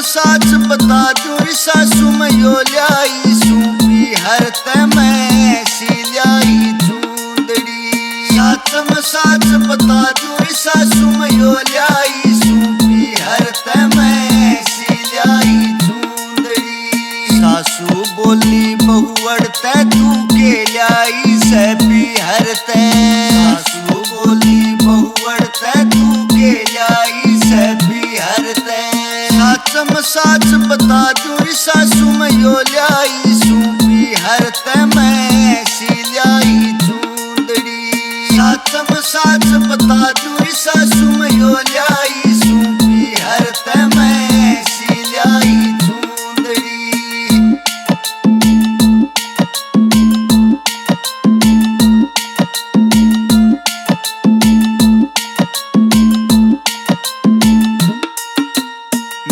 साच बता जोरी सासू में यो ल्याई सूपी हर ते मैं सी ल्याई चूंदड़ी। साच बता जोरी सासू में यो ल्याई सूपी हर ते मैं सी ल्याई चूंदड़ी। सासू बोली बहुवड़ ते तू के ल्याई सैपी हर ते। सासू बोली बहुवड़ ते तू के ल्याई सैपी हर ते। साच बता जोरी सासू में यो ल्याई सूपी हर ते मैं सी ल्याई चूंदड़ी। साच बता जोरी सासू में यो ल्याई सूपी हर ते मैं सी ल्याई चूंदड़ी।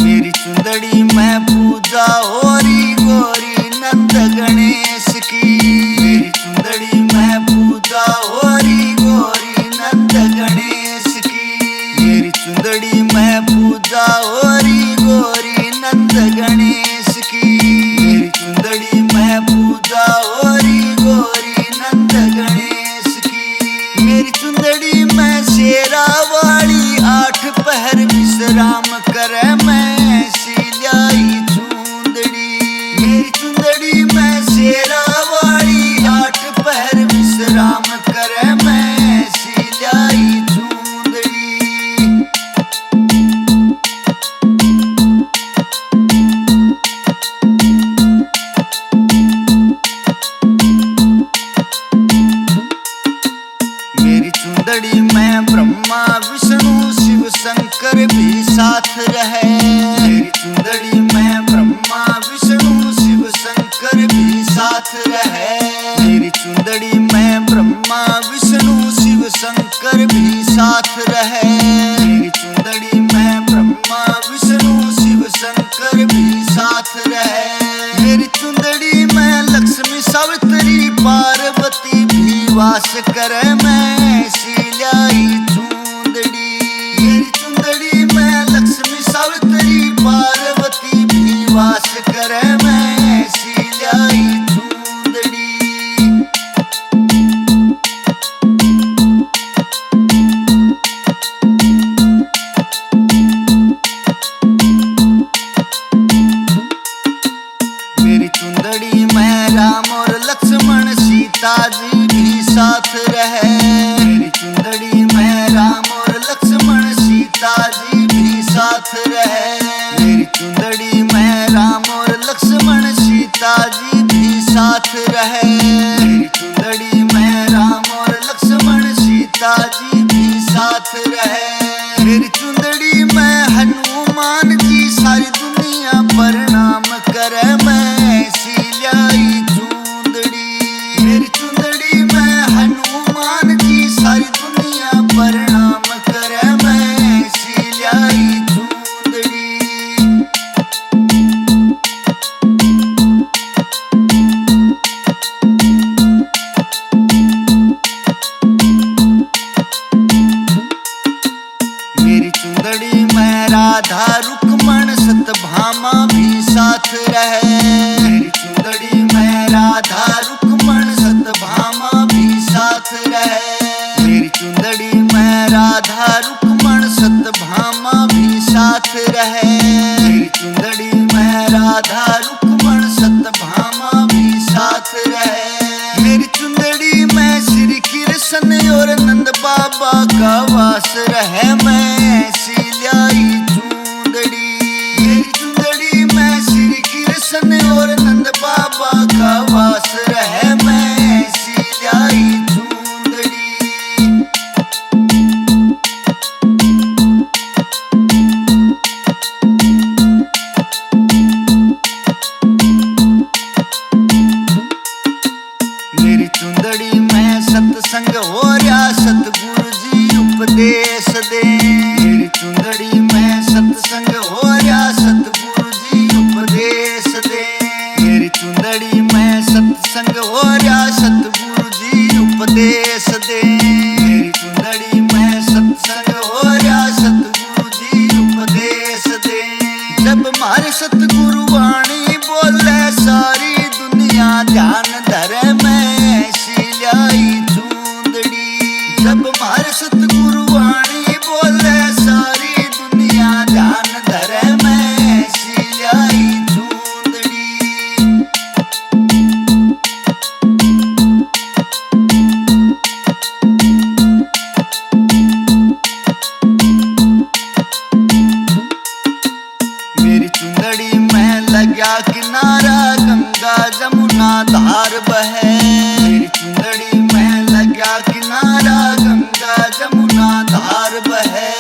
मेरी चुंदड़ी में पूजा होरी गोरी नंद गणेश की। मेरी चुंदड़ी में पूजा होरी गोरी नंद गणेश की। मेरी चुंदड़ी में पूजा होरी गोरी नंद गणेश की। मेरी चुंदड़ी में पूजा होरी गोरी नंद गणेश की। मेरी चुंदड़ी में शेरा वाली 8 पहर विश्राम करे मैं सी ल्याई चूंदड़ी। मेरी चुंदड़ी में शेरा वाली 8 पहर विश्राम करे मैं सी ल्याई चूंदड़ी। मेरी चुंदड़ी में ब्रह्मा विष्णु शिव शंकर भी साथ रहे। मेरी चुंदड़ी में ब्रह्मा विष्णु शिव शंकर भी साथ रहे। मेरी चुंदड़ी में ब्रह्मा विष्णु शिव शंकर भी साथ रहे। मेरी चुंदड़ी में ब्रह्मा विष्णु शिव शंकर भी साथ रहे। मेरी चुंदड़ी में लक्ष्मी सावित्री पार्वती भी वास करे मैं सी ल्याई चूंदड़ी। मेरी चुंदड़ी में लक्ष्मी सावित्री पार्वती भी वास करे मैं सी ल्याई चूंदड़ी। मेरी चुंदड़ी में राम और लक्ष्मण सीता जी भी साथ रहे। मेरी चुंदड़ी में राम और लक्ष्मण सीता जी भी साथ रहे। मेरी चुंदड़ी में राम और लक्ष्मण सीता जी भी साथ रहे। मेरी चुंदड़ी में राम और लक्ष्मण सीता जी भी साथ रहे। मेरी चुंदड़ी में हनुमान जी सारी दुनिया प्रणाम करे मैं सी ल्याई चूंदड़ी। मेरी चुंदड़ी में हनुमान जी सारी दुनिया प्रणाम करे मैं सी ल्याई चूंदड़ी। मेरी चुंदड़ी में राधा रुक्मण सतभामा भी साथ रहे। मेरी चुंदड़ी में राधा रुक्मण सतभामा भी साथ रहे। मेरी चुंदड़ी में राधा रुक्मण सतभामा भी साथ रहे। मेरी चुंदड़ी में राधा रुक्मण सतभामा भी साथ रहे। मेरी चुंदड़ी में श्री कृष्ण और नंद बाबा का वास रहे मैं सी ल्याई चूंदड़ी। मेरी चुंदड़ी में श्री कृष्ण और नंद बाबा का वास रहे मैं सी ल्याई चूंदड़ी। मेरी चुंदड़ी में सत्संग हो रहा सतगुरु जी उपदेश दे। मेरी चुंदड़ी में सत्संग हो रहा सतगुरु जी उपदेश दे। मेरी चुंदड़ी में सत्संग हो रहा सतगुरु जी उपदेश दे। मेरी चुंदड़ी में सत्संग हो रहा सतगुरु जी उपदेश दे। जब मारे जब मार सतगुरु वाणी बोले सारी दुनिया ध्यान धरे मैं सिलाई चूंदड़ी। मेरी चुंदड़ी में लगा किनारा गंगा जमुना धार बहे। मेरी चुंदड़ी में लगा किनारा गंगा जमुना धार बहे।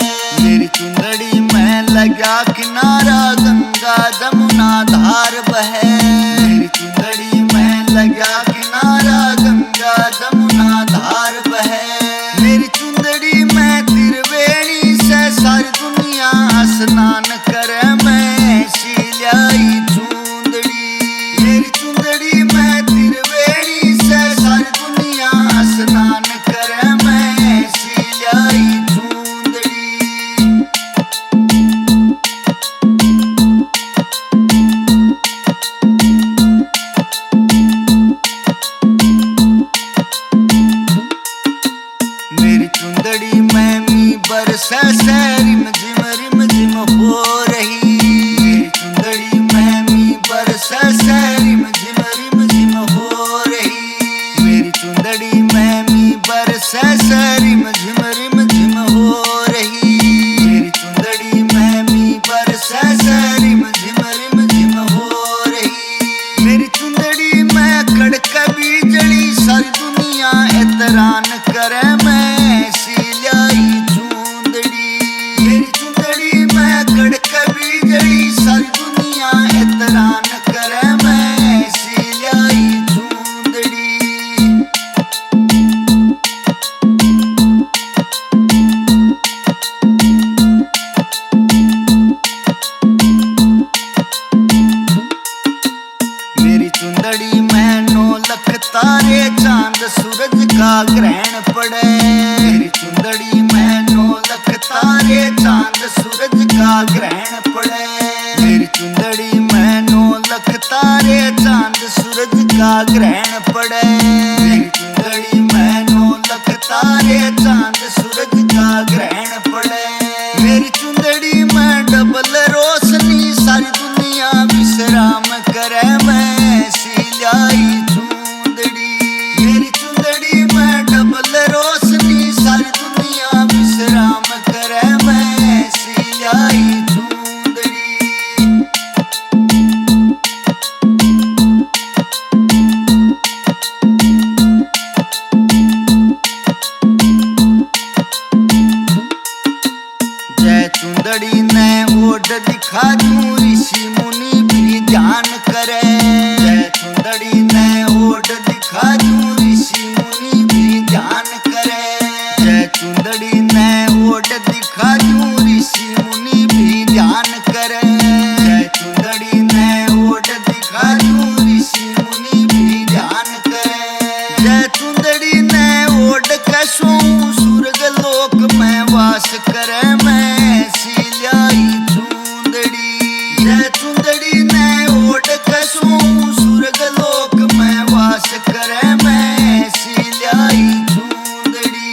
मेरी चुंदड़ी में लगा किनारा गंगा जमुना धार बहे। मेरी चुंदड़ी में लगा किनारा गंगा जमुना धार बहे। मेरी चुंदड़ी में त्रिवेणी से सारी दुनिया स्नान करे मैं सिलाई चूंदड़ी। मेरी चुंदड़ी में त्रिवेणी से सारी दुनिया स्नान करे मैं सिलाई चूंदड़ी। मेरी चुंदड़ी में मी बरसे से रिम झिम हो रही। मेरी चुंदड़ी में मी बरसे से रिम झिम हो रही। मेरी चुंदड़ी में मी बरसे से रिम झिम हो रही। मेरी चुंदड़ी में मी बरसे से रिम झिम हो रही। मेरी चुंदड़ी में कड़क बिजली सारी दुनिया एतरान करे मैं सिलाई चूंदड़ी। मेरी चुंदड़ी में कड़क बिजली सारी दुनिया एतरान करे मैं सिलाई चूंदड़ी। मेरी चुंदड़ी में 9 लाख तारे चांद सूरज का ग्रहण पड़े। मेरी चुंदड़ी में 9 लाख तारे चांद सूरज का ग्रहण पड़े। मेरी चुंदड़ी में 9 लाख तारे चांद सूरज का ग्रहण पड़े। मेरी चुंदड़ी में 9 लाख तारे चांद सूरज का ग्रहण पड़े। मेरी चुंदड़ी में डबल रोशनी सारी दुनिया विश्राम करे मैं सिलाई चूंदड़ी। मेरी चुंदड़ी में डबल रोशनी सारी दुनिया विश्राम करे मैं सिलाई चूंदड़ी। जय चुंदड़ी ने ओढ़ दिखा दूं ऋषि मुनि भी ध्यान करे। जय चुंदड़ी ने ओढ़ दिखा दूं ऋषि मुनि भी ध्यान करे। जय चुंदड़ी ने ओढ़ दिखा दूं ऋषि मुनि भी ध्यान करे। जय चुंदड़ी ने ओढ़ दिखा दूं ऋषि मुनि भी ध्यान करे। जय चुंदड़ी ने ओढ़ के सोऊं स्वर्ग लोक में वास करे मैं सिलाई चूंदड़ी। जय चुंदड़ी ने ओढ़ के सोऊं स्वर्ग लोक में वास करे मैं सिलाई चूंदड़ी।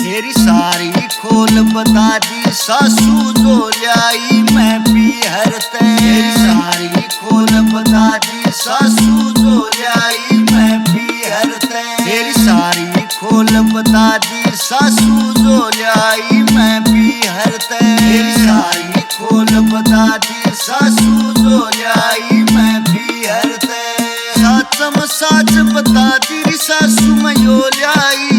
तेरी सारी खोल बता दी सासू जो लाई मैं पीहर ते। तेरी सारी खोल बता दी सासू जो लाई मैं पीहर ते। तेरी सारी खोल बता दी सासू जो लाई मैं पीहर ते। तेरी सारी खोल बता दी सासू जो लाई मैं पीहर ते। साचम साच बता दी सासू मैं यो लाई